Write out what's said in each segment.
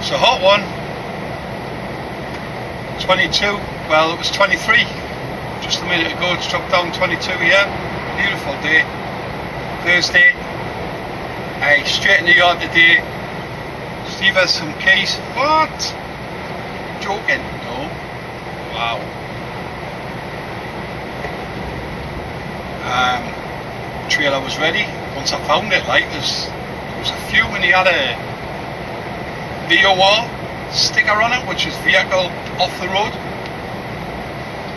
It's a hot one. 22, well it was 23 just a minute ago. It's dropped down 22 here. Beautiful day. Thursday. Straight in the yard today. Steve has some keys. What? Joking? No. Wow. Trailer was ready once I found it. Like there was a few when he had a VOR sticker on it, which is vehicle off the road.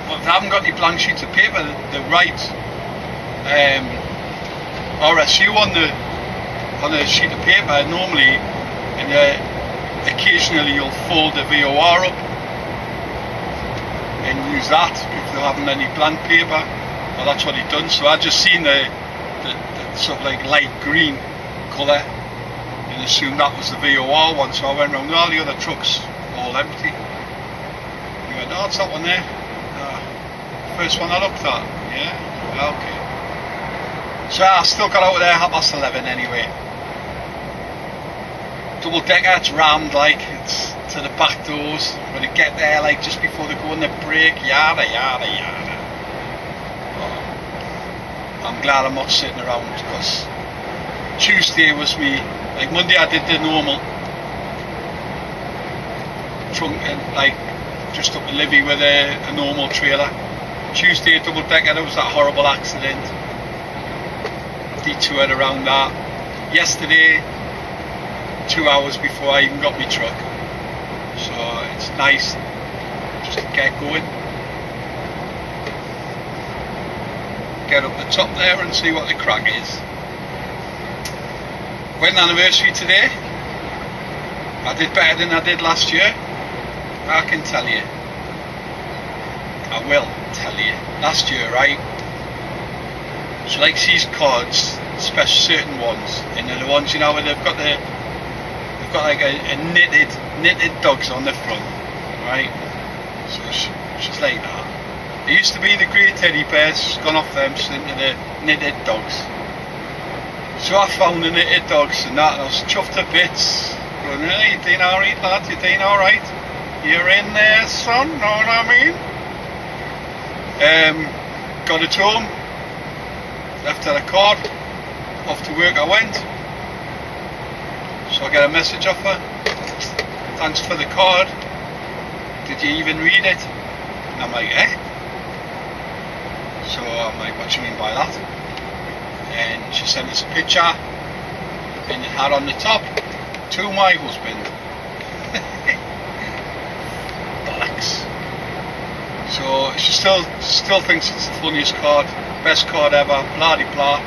But they haven't got any blank sheets of paper. They write RSU on the sheet of paper normally, and occasionally you'll fold the VOR up and use that if they haven't any blank paper. Well, that's what he done. So I just seen the sort of like light green colour and assumed that was the VOR one. So I went round all the other trucks, all empty. He went, oh, it's that one there. First one I looked at. Yeah, okay. So I still got out of there 11:30 anyway. Double decker, it's rammed, like it's to the back doors. When they get there, like just before they go on the brake, yada yada yada. I'm glad I'm not sitting around, because Tuesday was me. Like Monday I did the normal trunk and like just up to Livy with a normal trailer. Tuesday double decker, there was that horrible accident. Detoured around that. Yesterday, 2 hours before I even got my truck. So it's nice just to get going. Get up the top there and see what the crack is. Wedding anniversary today. I did better than I did last year. I can tell you. I will tell you. Last year, right? She likes these cards, especially certain ones, and they're the ones, you know, where they've got like a knitted dogs on the front, right? So she's like that. There used to be the grey teddy bears, she's gone off them, she's into the knitted dogs. So I found the knitted dogs and that, and I was chuffed to bits, going, hey, you doing alright lad, you doing alright? You're in there son, know what I mean? Got it home, left her a card, off to work I went. So I get a message off her, thanks for the card, did you even read it? And I'm like, eh? So I'm like, what do you mean by that? And she sent us a picture, and it had on the top, to my husband. Bollocks. So she still thinks it's the funniest card, best card ever, blah de blah.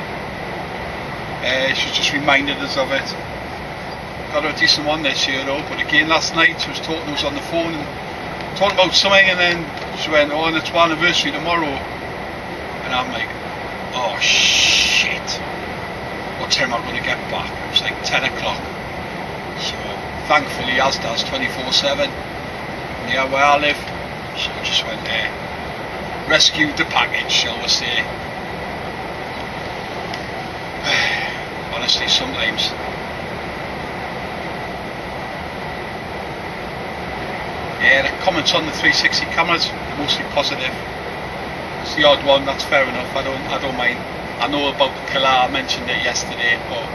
She's just reminded us of it. Got her a decent one this year though, but again last night she was talking to us on the phone and talking about something, and then she went, oh, and it's our anniversary tomorrow. And I'm like, oh shit, what time am I going to get back? It was like 10 o'clock. So thankfully Asda's 24/7 near where I live. So I just went there, rescued the package, shall we say. Honestly, sometimes. Yeah, the comments on the 360 cameras are mostly positive. It's the odd one, that's fair enough, I don't mind. I know about the pillar, I mentioned it yesterday, but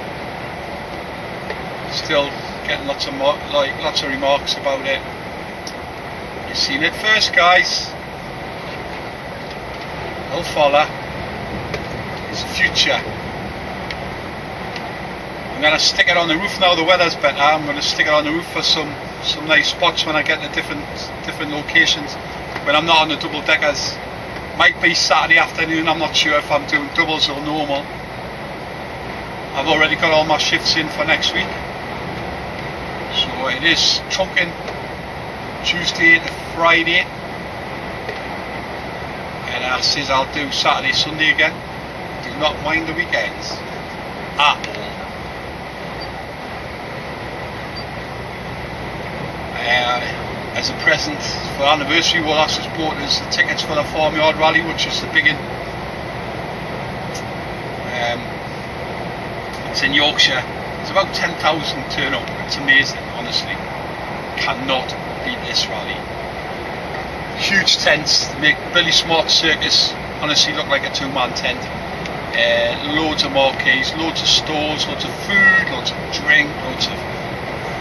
still getting lots of remarks about it. You've seen it first, guys. Will follow. It's the future. I'm going to stick it on the roof now, the weather's better. I'm going to stick it on the roof for some nice spots when I get to different locations. When I'm not on the double deckers. Might be Saturday afternoon, I'm not sure if I'm doing doubles or normal. I've already got all my shifts in for next week. So it is trunking Tuesday to Friday. And I says I'll do Saturday, Sunday again. Do not mind the weekends at all. As a present for anniversary, what I just bought is the tickets for the Farmyard Rally, which is the big one. It's in Yorkshire. It's about 10,000 turnout. It's amazing, honestly. cannot beat this rally. Huge tents make Billy Smart's circus honestly look like a two-man tent. Loads of marquees, loads of stores, loads of food, loads of drink, loads of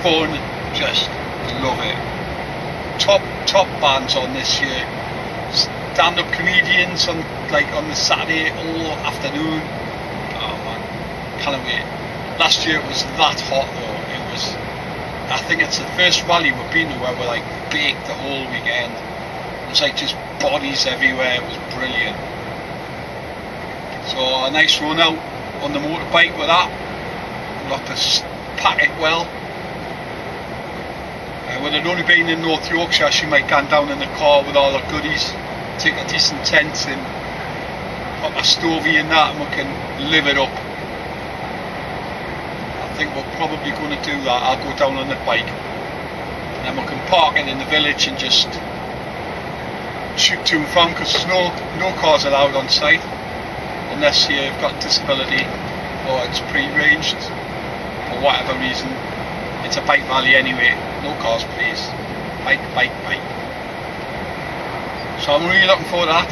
fun. Just love it. Top bands on this year. Stand-up comedians on the Saturday all afternoon. Oh man, can't wait. Last year it was that hot though. It was. I think it's the first rally we've been to where we're like baked the whole weekend. It was like just bodies everywhere. It was brilliant. So a nice run out on the motorbike with that. We'll have to pack it well. With it only being in North Yorkshire, she might go down in the car with all her goodies, take a decent tent and put my stovey in that, and we can live it up. I think we're probably going to do that. I'll go down on the bike and then we can park it in the village and just shoot to and from, because there's no cars allowed on site unless you've got disability or it's pre-arranged for whatever reason. It's a bike rally anyway, no cars please. Bike. So I'm really looking forward to that.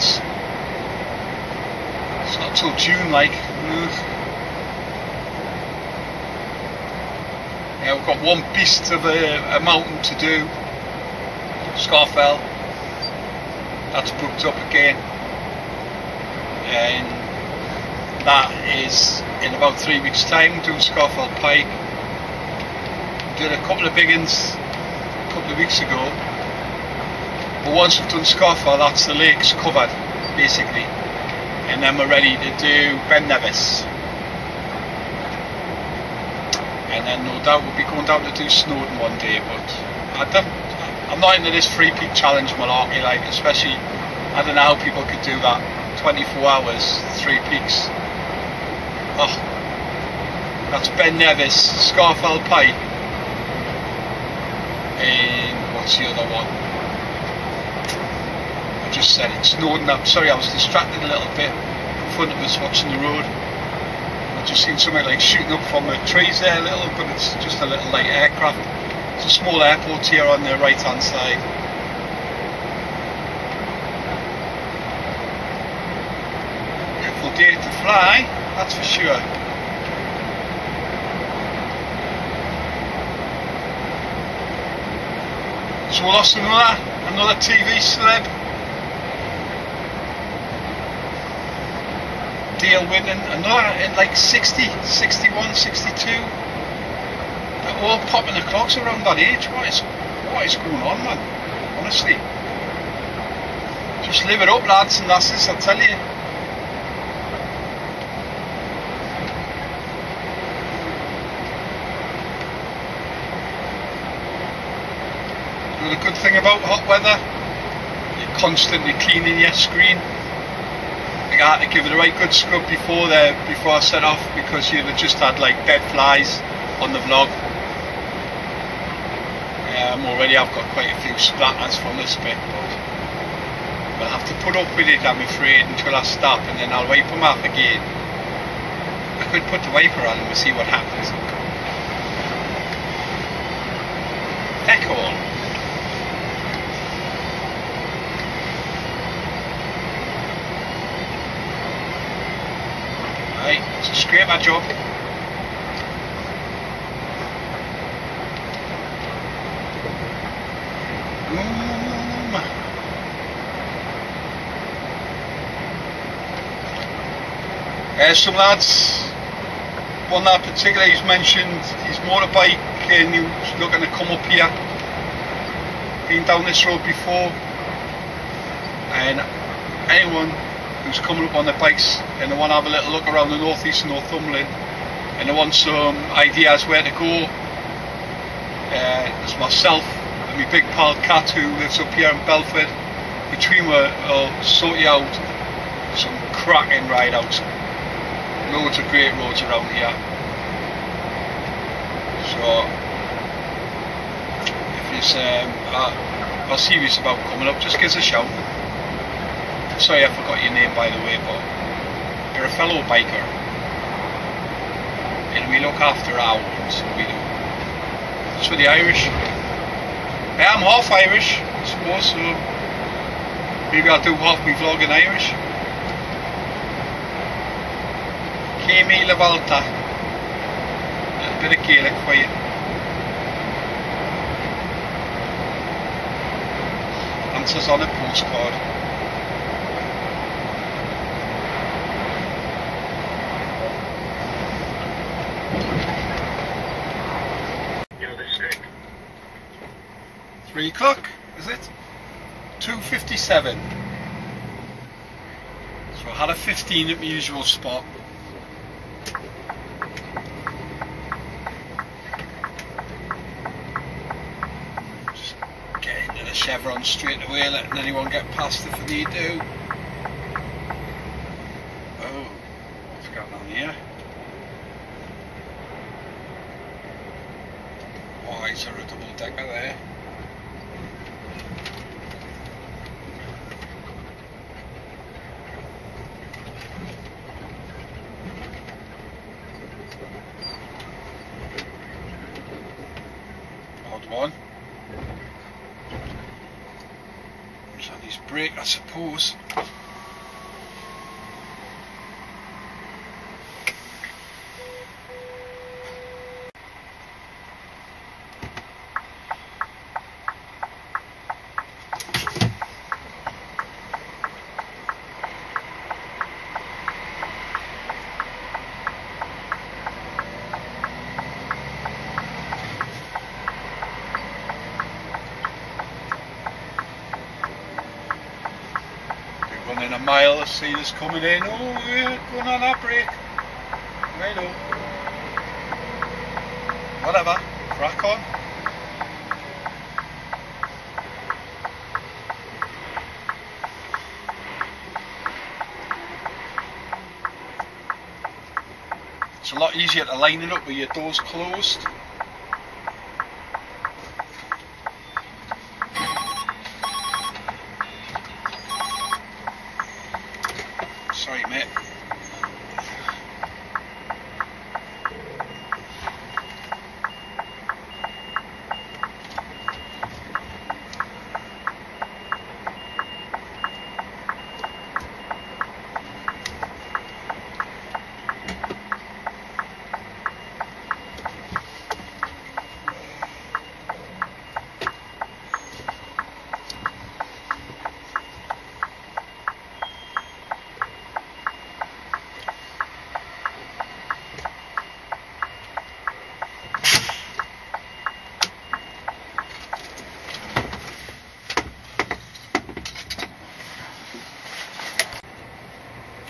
It's not till June like. Yeah, we've got one beast of a mountain to do. Scafell. That's booked up again. And that is in about 3 weeks time, doing Scafell Pike. Did a couple of big uns a couple of weeks ago, but once we've done Scafell, that's the lakes covered basically, and then we're ready to do Ben Nevis, and then no doubt we'll be going down to do Snowdon one day. But I'm not into this 3 peak challenge malarkey, like, especially I don't know how people could do that 24 hours 3 peaks. Oh, that's Ben Nevis, Scafell Pike, and what's the other one? I just said it, Snowdon. I'm sorry, I was distracted a little bit in front of us watching the road. I just seen something like shooting up from the trees there a little, but it's just a little light aircraft. It's a small airport here on the right hand side. Beautiful day to fly, that's for sure. So we lost another TV celeb. Dale Winton, another in like 60, 61, 62. They're all popping the clocks around that age. What is going on, man? Honestly. Just live it up, lads and lasses, I tell you. The good thing about hot weather, you're constantly cleaning your screen. I had to give it a right good scrub before I set off, because you'd have just had like dead flies on the vlog. Already I've got quite a few splatters from this bit, but I'll have to put up with it, I'm afraid, until I stop, and then I'll wipe them off again. I could put the wiper on and we'll see what happens. Heck all. Right, it's a scraper job. Some lads, one lad particularly, he's mentioned his motorbike and he was looking to come up here. Been down this road before, and anyone who's coming up on their bikes and they want to have a little look around the northeast of Northumberland and they want some ideas where to go, there's myself and my big pal Kat, who lives up here in Belford. Between we will sort you out some cracking ride outs. Loads of great roads around here. So if you're serious about coming up, just give us a shout. Sorry I forgot your name, by the way, but you're a fellow biker and we look after our ones, we do. That's for the Irish. Yeah, I'm half Irish, I suppose, so maybe I'll do half my vlog in Irish. Céimi le Volta. A bit of Gaelic for you. Answers on a postcard. You're the sick. 3 o'clock, is it? 2:57. So I had a 15 at my usual spot. Just get into the chevron straight away, letting anyone get past if they need to. Oh, what's going on here? Why is there a double decker there? Odd one. It's on his brake, I suppose. Running a mile, the see us coming in. Oh, yeah, going on that brake. Right on. Whatever, crack on. It's a lot easier to line it up with your doors closed. Sorry, mate.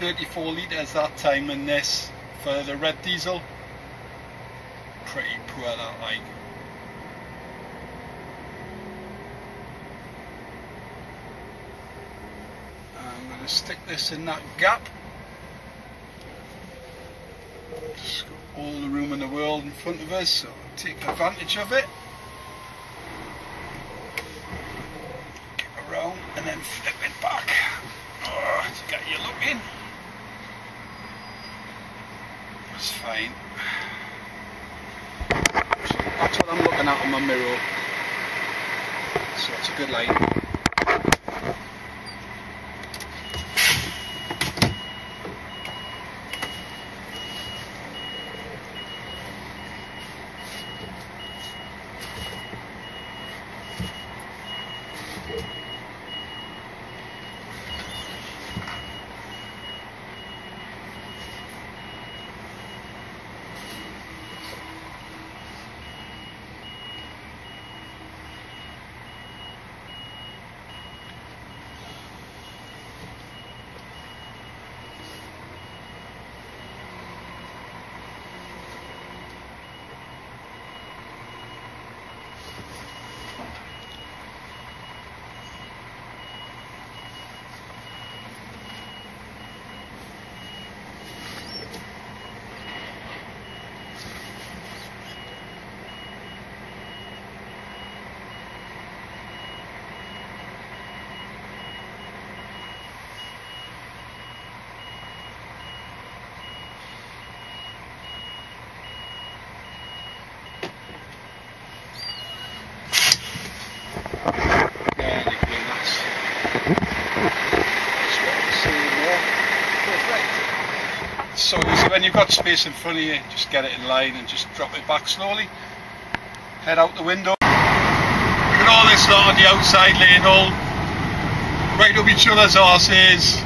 .34 litres that time in this for the red diesel. Pretty poor that, like. I'm going to stick this in that gap. Just got all the room in the world in front of us, so take advantage of it. Get around and then flip it back. Oh, to get you looking. That's fine. So that's what I'm looking at on my mirror. So it's a good line. so easy. When you've got space in front of you, just get it in line and just drop it back slowly. Head out the window. Look at all this lot on the outside lane, all right up each other's arses.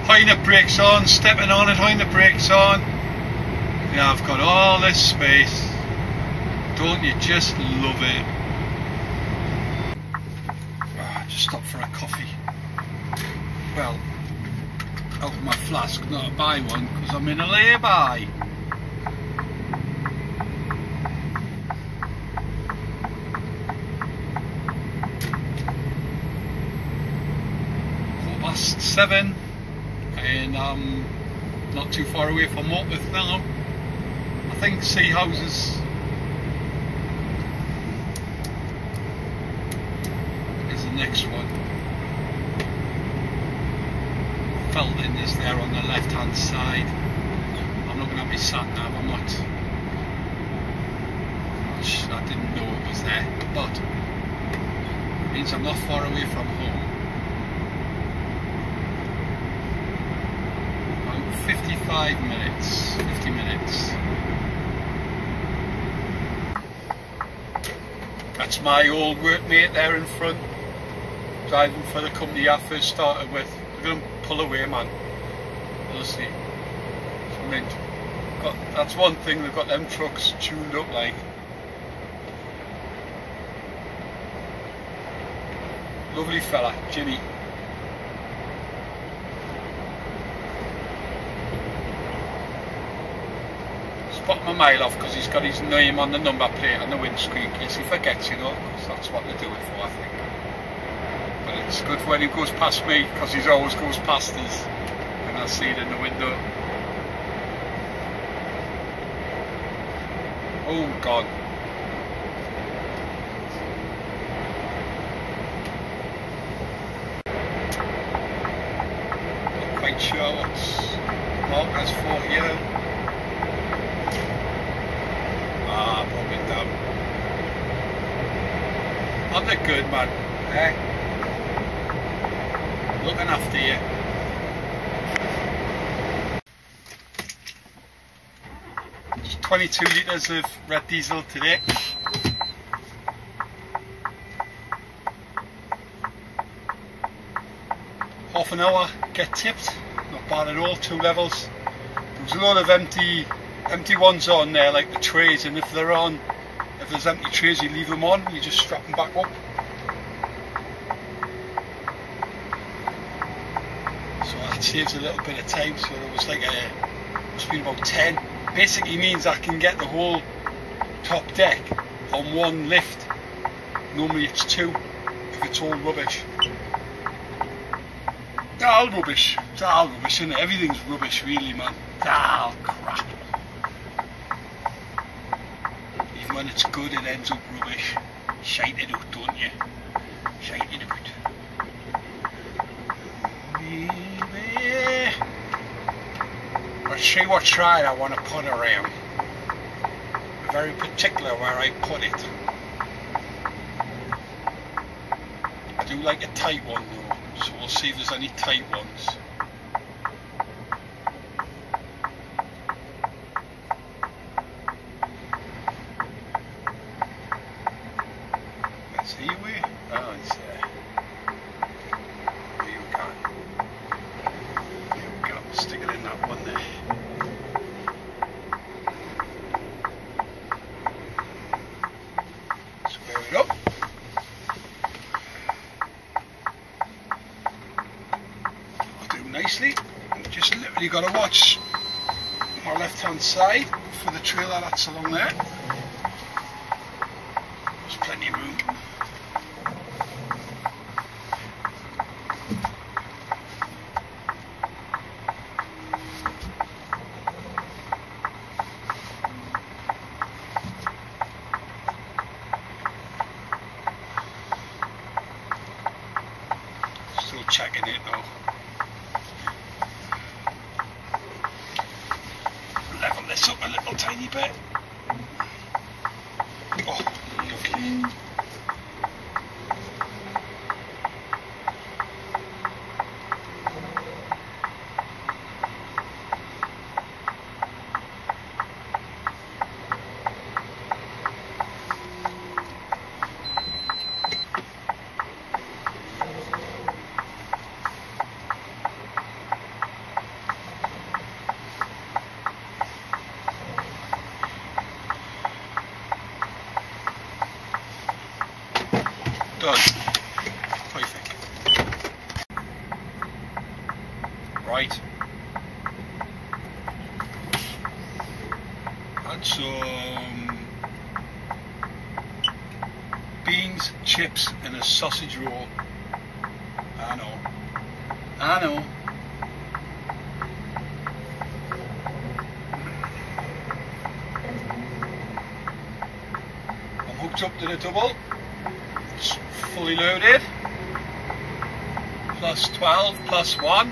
High the brakes on, stepping on it, high the brakes on. Yeah, I've got all this space. Don't you just love it? Just stopped for a coffee. Well, out of my flask, not to buy one because I'm in a lay-by. ~7 and I'm not too far away from Morpeth now. I think Sea Houses is the next one. Felton is there on the left hand side. I'm looking at my sat nav, I'm not, I didn't know it was there, but it means I'm not far away from home. 55 minutes, 50 minutes. That's my old workmate there in front, driving for the company I first started with. Look at him pull away, man. Honestly, it's mint. That's one thing, they've got them trucks tuned up like. Lovely fella, Jimmy. Spot my mile off because he's got his name on the number plate on the windscreen in case he forgets, you know, because that's what they do it for, I think. But it's good when he goes past me because he always goes past us and I see it in the window. Oh God. Not quite sure what's markers for here. Broken down. Aren't they good, man? Eh? Looking after you. Just 22 litres of red diesel today. Half an hour, get tipped. Not bad at all, 2 levels. There's a lot of empty ones on there, like the trays, and if there's empty trays, you leave them on, you just strap them back up. So that saves a little bit of time. So there was like must be about 10. Basically means I can get the whole top deck on one lift. Normally it's 2 if it's all rubbish. It's all rubbish, isn't it? Everything's rubbish really, man. Oh crap. When it's good, it ends up rubbish. Shite it out, don't you? Shite it out. Maybe. Let's see what side I want to put around. I'm very particular where I put it. I do like a tight one though, so we'll see if there's any tight ones. Nicely, just literally got to watch my left hand side for the trailer that's along there. There's plenty of room. Still checking it though. Level this up a little tiny bit. Oh, lovely. done. Perfect. Right. Add some beans, chips and a sausage roll. I know. I know. I'm hooked up to the double. It's fully loaded. Plus 12, plus 1.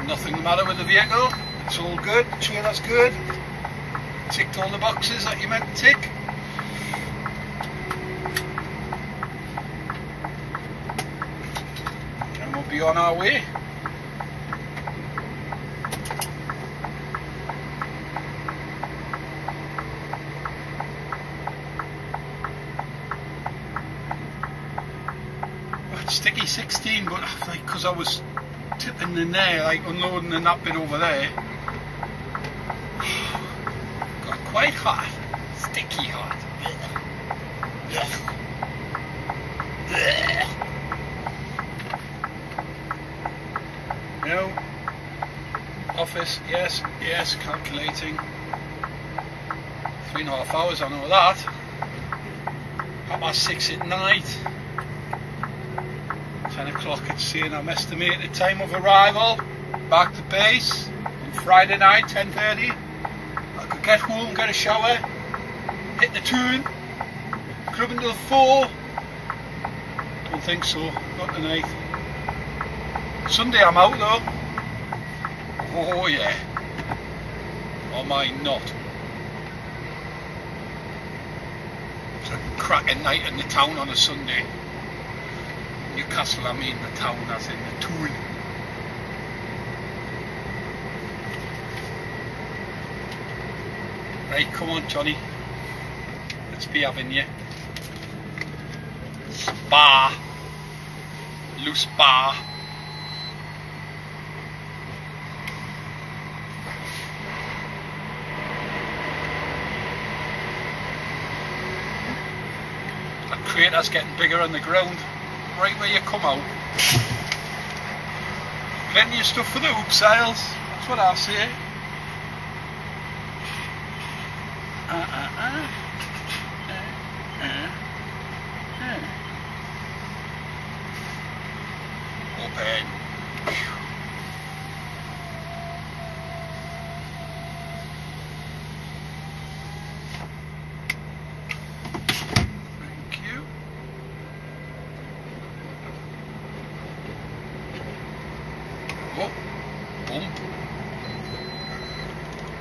Nothing the matter with the vehicle. It's all good. The trailer's good. Ticked all the boxes that you meant to tick. And we'll be on our way. Sticky 16, but like because I was tipping in there, like unloading in that bit over there, got quite hot, sticky hot. No. Office, yes, yes, calculating. 3.5 hours, I know that. 6:30 at night. 10 o'clock it's saying I'm estimated time of arrival back to base on Friday night, 10:30. I could get home, get a shower, hit the tune, club until 4. Don't think so, not tonight. Sunday I'm out though. Oh yeah. Or am I not? It's a cracking night in the town on a Sunday. Newcastle, I mean the town, as in the tune. Right, come on Johnny. Let's be having you. Spa. Loose bar. That crater's getting bigger on the ground. Right where you come out. Plenty of stuff for the hoop sales. That's what I say. Open. Oh, bump.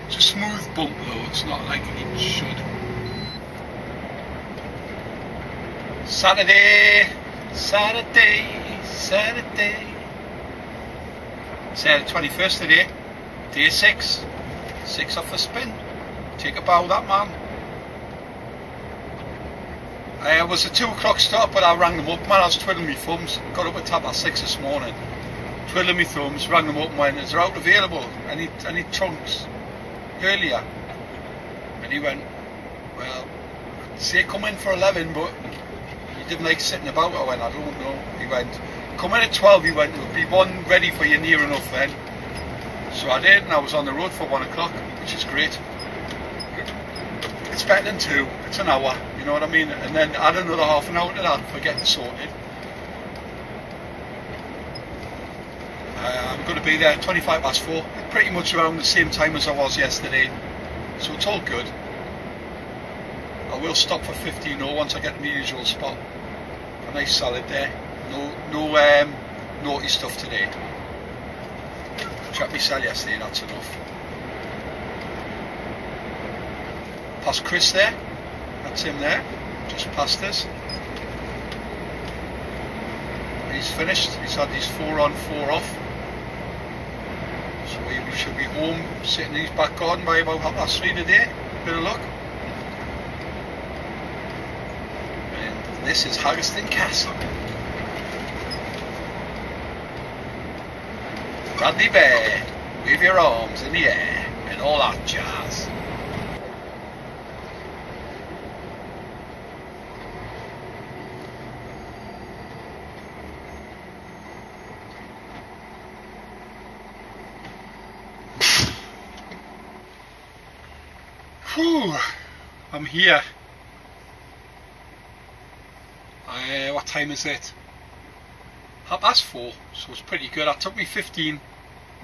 It's a smooth bump though, it's not like it should. Saturday, Saturday, Saturday. Saturday 21st today, day 6. 6 off a spin. Take a bow, that man. It was a 2 o'clock start, but I rang them up, man. I was twiddling my thumbs. Got up at 6:30 this morning. Twiddling my thumbs, rang them up and went, is there out available? Any trunks? Earlier. And he went, well, I'd say come in for 11, but he didn't like sitting about. I went, I don't know. He went, come in at 12, he went, there'll be one ready for you near enough then. So I did, and I was on the road for 1 o'clock, which is great. It's better than 2, it's an hour, you know what I mean? And then add another half an hour to that for getting sorted. I'm going to be there 4:25, pretty much around the same time as I was yesterday, so it's all good. I will stop for 15 once I get to my usual spot. A nice salad there, no naughty stuff today. Checked my cell yesterday, that's enough. Past Chris there, that's him there, just past us. He's finished, he's had his 4 on 4 off. So we should be home, sitting in his back garden by about 3:30 today. Bit of luck. And this is Haggerston Castle. Bradley Bear, wave your arms in the air and all that jazz. Whew, I'm here. What time is it? 4:30, so it's pretty good. I took me 15,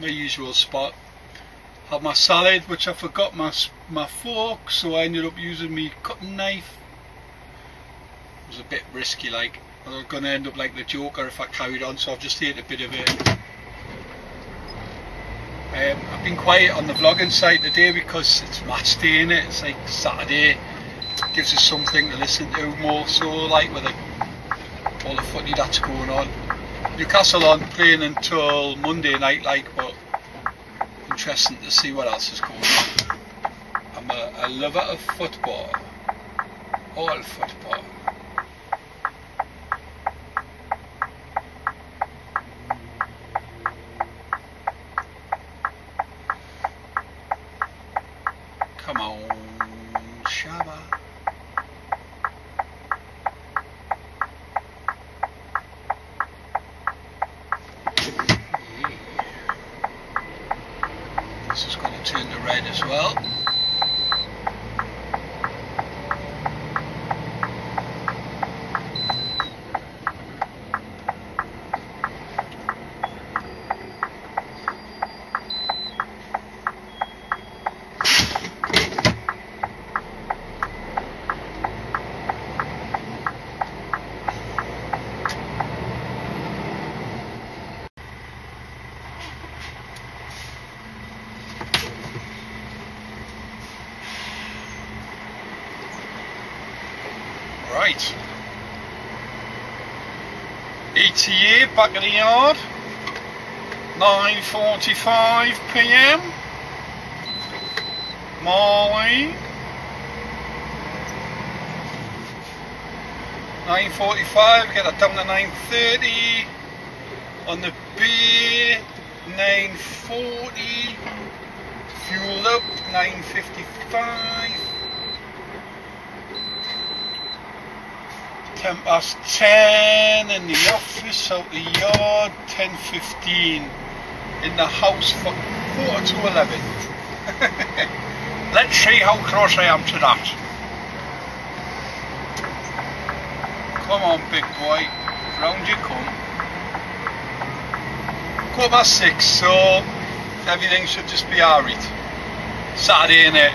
my usual spot. Had my salad, which I forgot my fork, so I ended up using my cutting knife. It was a bit risky, like I was going to end up like the Joker if I carried on, so I've just ate a bit of it. I've been quiet on the vlogging side today because it's match day, innit? It's like Saturday, gives us something to listen to more so, like with all the footy that's going on. Newcastle aren't playing until Monday night, like, but interesting to see what else is going on. I'm a lover of football, all football. Come on, Shabba. This is going to turn to red as well. Right, ETA back at the yard, 9:45 PM, Marley, 9:45, get that down to 9:30, on the bay, 9:40, fuel up, 9:55. 10:10 in the office, out the yard, 10:15 in the house for 11:15. Let's see how close I am to that. Come on, big boy, round you come. 6:15, so everything should just be alright. Saturday, innit?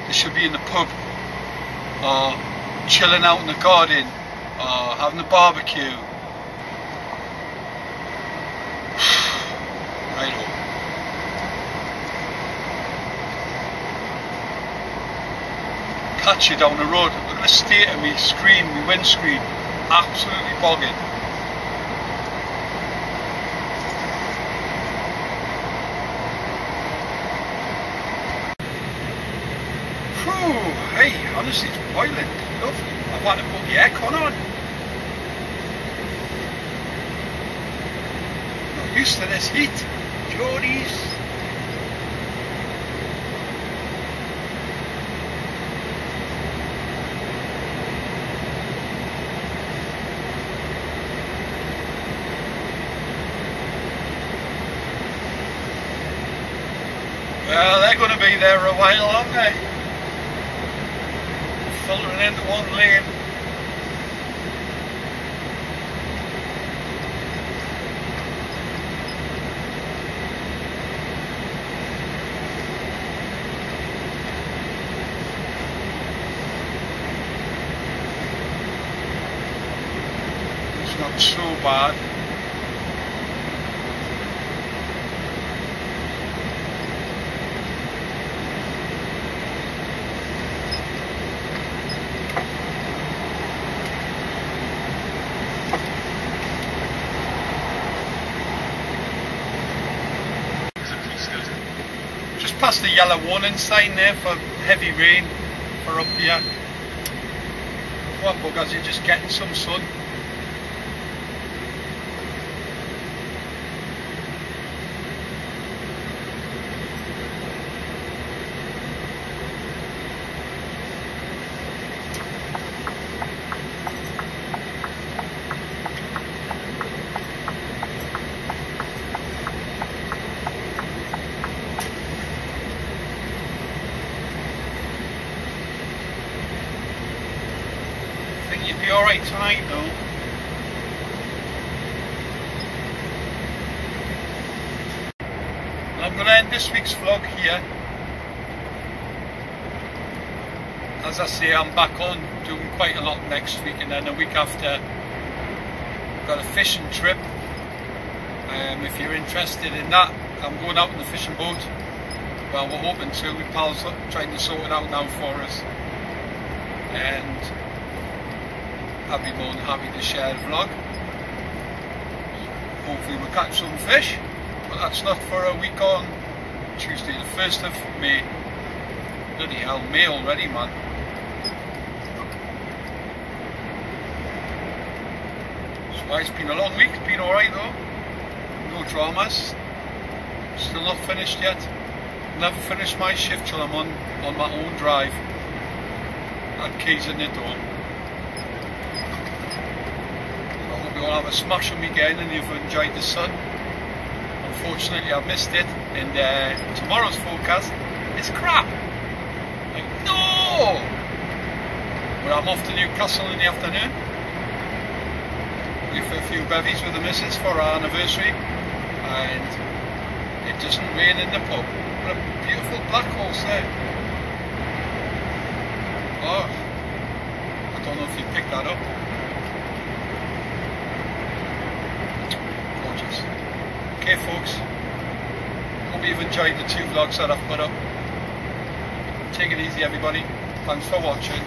They should be in the pub, or chilling out in the garden, or having a barbecue. Right on. Catch you down the road. Look at the state of me screen, my windscreen, absolutely bogging. Hey, honestly, it's boiling. Lovely. I've had to put the aircon on. Not used to this heat. Geordies. Well, they're going to be there a while, aren't they? Filtering into one lane. It's not so bad. Past the yellow warning sign there for heavy rain for up here. What buggers, you're just getting some sun. Should be alright tonight though. I'm going to end this week's vlog here. As I say, I'm back on doing quite a lot next week, and then the week after I've got a fishing trip. If you're interested in that, I'm going out in the fishing boat. Well, we're hoping to. My pals are trying to sort it out now for us, and I'll be more than happy to share the vlog. Hopefully we'll catch some fish, but that's not for a week on Tuesday the 1st of May. Bloody hell, May already, man. So it's been a long week, it's been alright though. No dramas. Still not finished yet. Never finish my shift till I'm on my own drive. And keys in the door. So I hope you all have a smashing weekend and you've enjoyed the sun. Unfortunately I missed it, and tomorrow's forecast is crap. Like, no! But I'm off to Newcastle in the afternoon. We've a few bevies with the missus for our anniversary, and it doesn't rain in the pub. What a beautiful black horse there. Oh, I don't know if you picked that up. Gorgeous. Okay folks, hope you've enjoyed the 2 vlogs that I've put up. Take it easy everybody, thanks for watching.